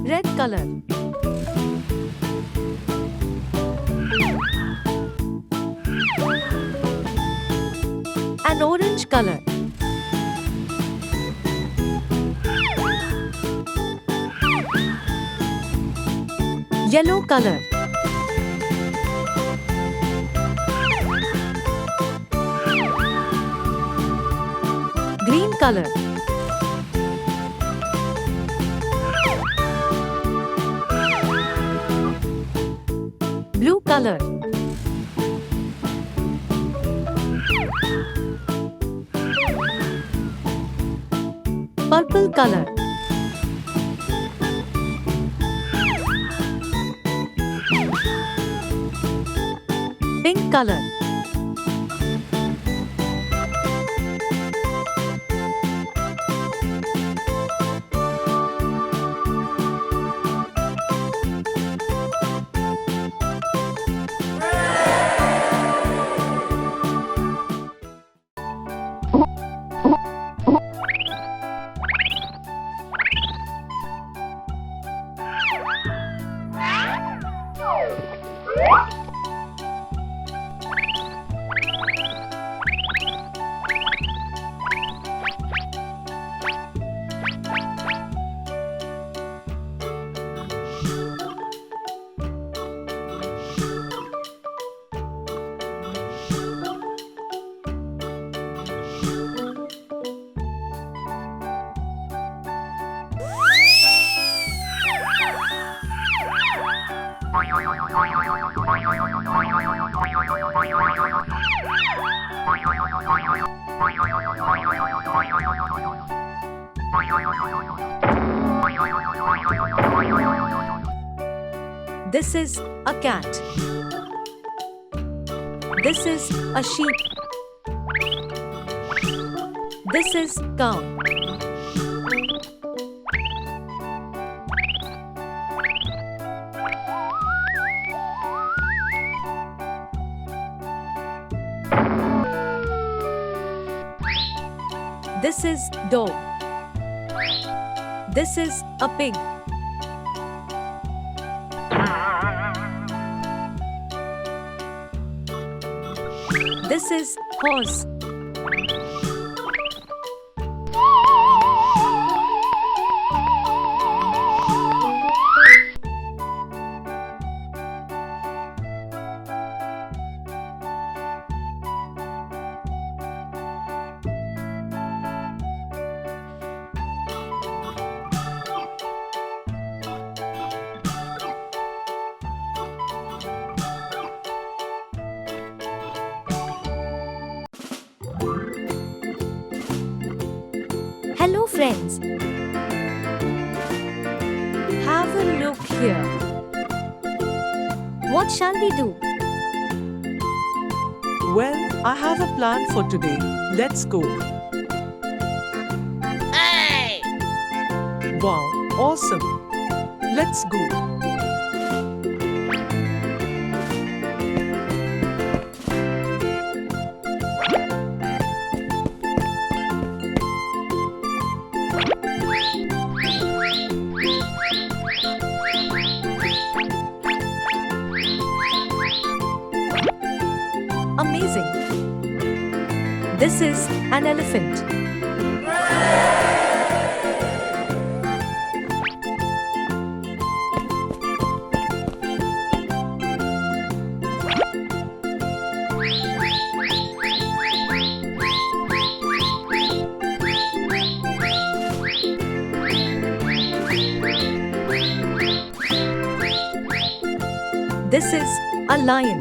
Red color. An orange color. Yellow color. Green color. Blue color. Purple color. Pink color. This is a cat. This is a sheep. This is cow. This is dog. This is a pig. This is horse. Hello friends. Have a look here. What shall we do? Well, I have a plan for today. Let's go. Hey! Wow, awesome. Let's go. Amazing. This is an elephant. This is a lion.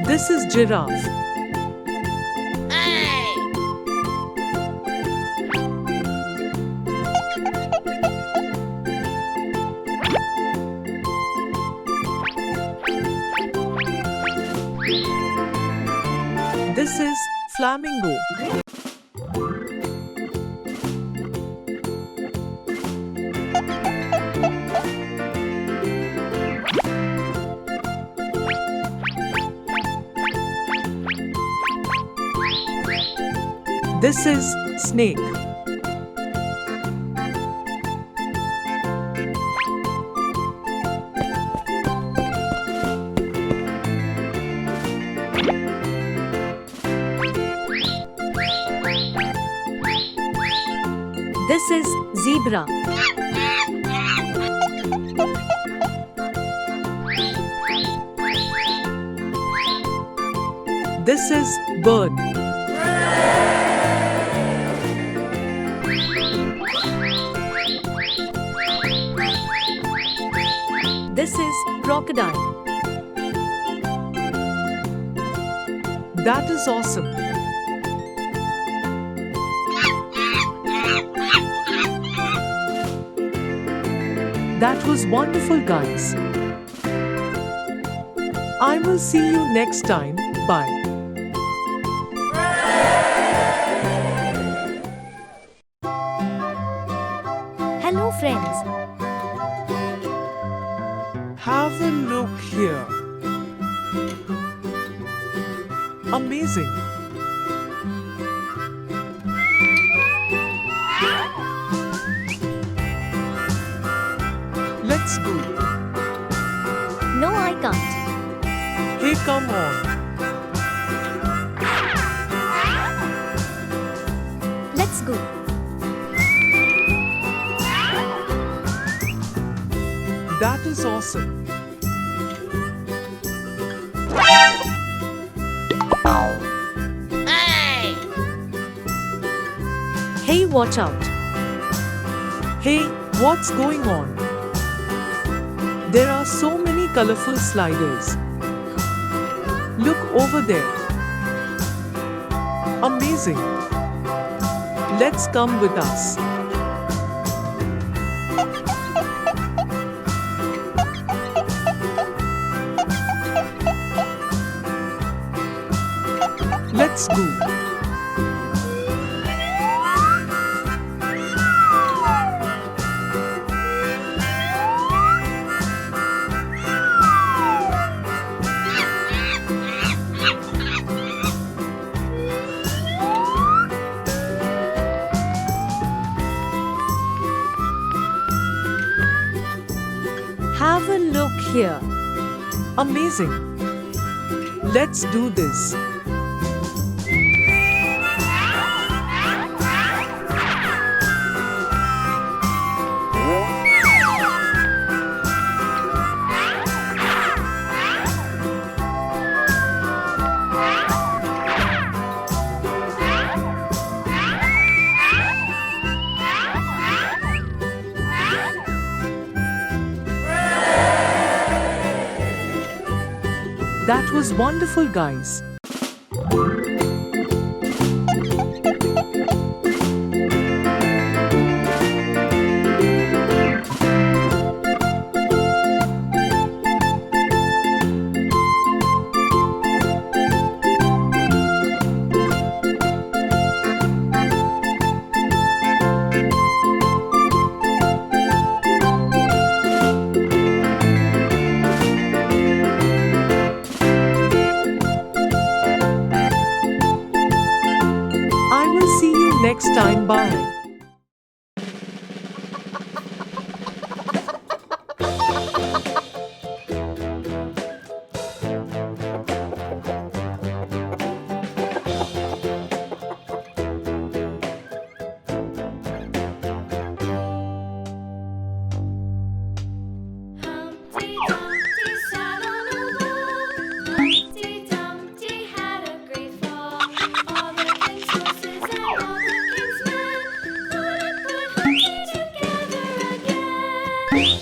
This is giraffe. This is flamingo. This is snake. This is zebra. This is bird. This is crocodile. That is awesome. That was wonderful, guys. I will see you next time. Bye. Hello, friends. Have a look here. Amazing. Let's go. No, I can't. Hey, come on. Let's go. That is awesome. Hey, watch out. Hey, what's going on? There are so many colorful sliders. Look over there. Amazing. Let's come with us. Let's go. Have a look here. Amazing. Let's do this. That was wonderful, guys. next time. Bye. Humpty Dumpty sat on a wall. Humpty Dumpty had a great fall. All the king's horses and all the king's men couldn't put Humpty together again.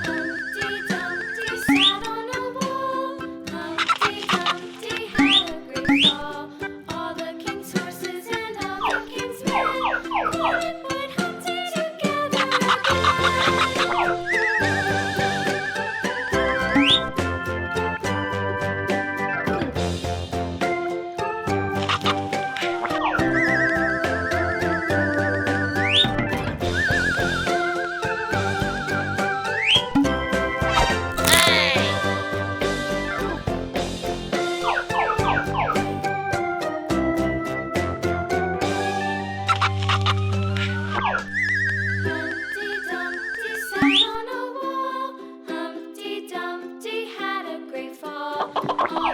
Humpty Dumpty sat on a wall. Humpty Dumpty had a great fall. All the king's horses and all the king's men couldn't put Humpty together Humpty Dumpty sat on a wall. Humpty Dumpty had a great fall. All